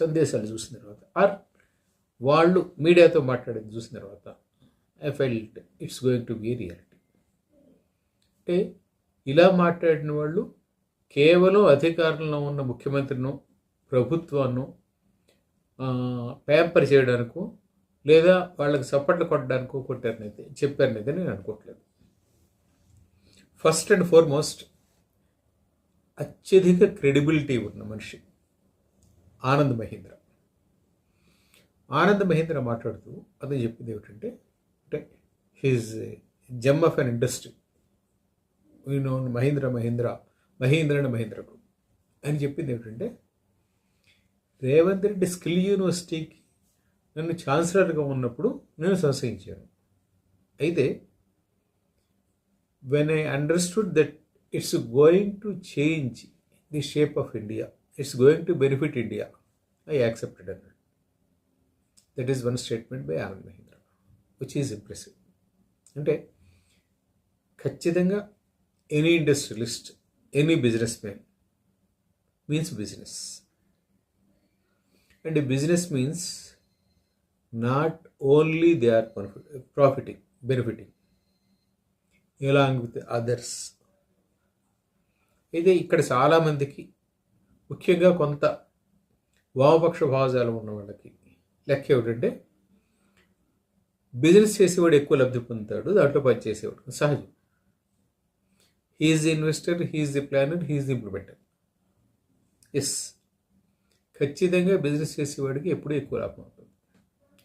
సందేశాలు చూసిన తర్వాత ఆర్ వాళ్ళు మీడియాతో మాట్లాడేది చూసిన తర్వాత I felt it's going to be reality. అంటే ఇలా మాట్లాడిన వాళ్ళు కేవలం అధికారంలో ఉన్న ముఖ్యమంత్రిను, ప్రభుత్వాన్ని ప్యాంపర్ చేయడానికో లేదా వాళ్ళకి సపోర్ట్లు కొట్టడానికో చెప్పారనైతే నేను అనుకోవట్లేదు. ఫస్ట్ అండ్ ఫార్మోస్ట్ అత్యధిక క్రెడిబిలిటీ ఉన్న మనిషి ఆనంద్ మహీంద్ర. ఆనంద్ మహీంద్ర మాట్లాడుతూ అతను చెప్పింది ఏమిటంటే, అంటే he's gem of an industry, Mahindra and Mahindra group. అని చెప్పింది ఏమిటంటే, రేవంత్ రెడ్డి స్కిల్ యూనివర్సిటీకి నన్ను ఛాన్సలర్గా ఉన్నప్పుడు నేను సంశయించాను. అయితే when I understood that it's going to change the shape of India, it's going to benefit India, I accepted అన్నాడు. That is one statement by Anand Mahindra which is impressive. అంటే ఖచ్చితంగా any industrialist, any business man means business. And business means not only they are benefiting along with others. అయితే ఇక్కడ చాలామందికి, ముఖ్యంగా కొంత వామపక్ష భావజాలం ఉన్న వాళ్ళకి లెక్క ఏమిటంటే, బిజినెస్ చేసేవాడు ఎక్కువ లబ్ధి పొందుతాడు, దాంట్లో పని చేసేవాడు సహజం. He is the investor, he is the planner, he is the implementer. Yes, ఖచ్చితంగా బిజినెస్ చేసేవాడికి ఎప్పుడూ ఎక్కువ లాభం ఉంటుంది,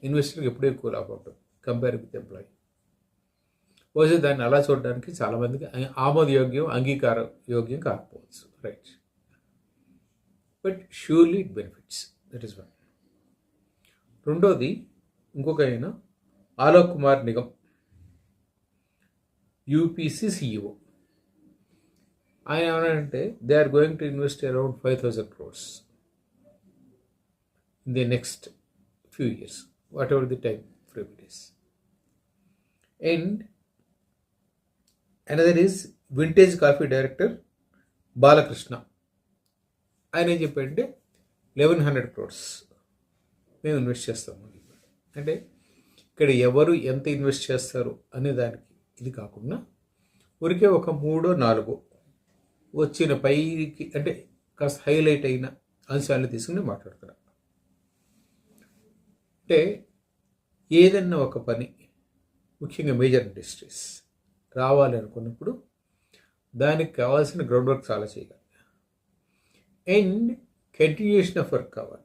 ఇన్వెస్టర్కి ఎప్పుడూ ఎక్కువ లాభం ఉంటుంది కంపేర్ విత్ ఎంప్లాయీ. బహుశా దాన్ని అలా చూడడానికి చాలామందికి ఆమోదయోగ్యం, అంగీకార యోగ్యం కాకపోవచ్చు, right? But surely it benefits, that is one. రెండోది, ఇంకొక ఆయన ఆలోక్ కుమార్ నిగమ్, యూపీసీ సిఇఓ. ఆయన ఏమన్నాడంటే, they are going to invest around 5,000 crores in the next few years, whatever the time frame it is. And another is vintage coffee director Balakrishna. ఆయన ఏం చెప్పాడంటే 1,100 crores మేము invest చేస్తాము. అంటే ఇక్కడ ఎవరు ఎంత ఇన్వెస్ట్ చేస్తారు అనే దానికి ఇది కాకుండా ఊరికే ఒక 3-4 వచ్చిన పైకి, అంటే కాస్త హైలైట్ అయిన అంశాలను తీసుకుని మాట్లాడుతున్నారు. అంటే ఏదన్నా ఒక పని, ముఖ్యంగా మేజర్ ఇండస్ట్రీస్ రావాలి అనుకున్నప్పుడు దానికి కావాల్సిన గ్రౌండ్ వర్క్ చాలా చేయాలి, అండ్ కంటిన్యూషన్ ఆఫ్ వర్క్ కావాలి.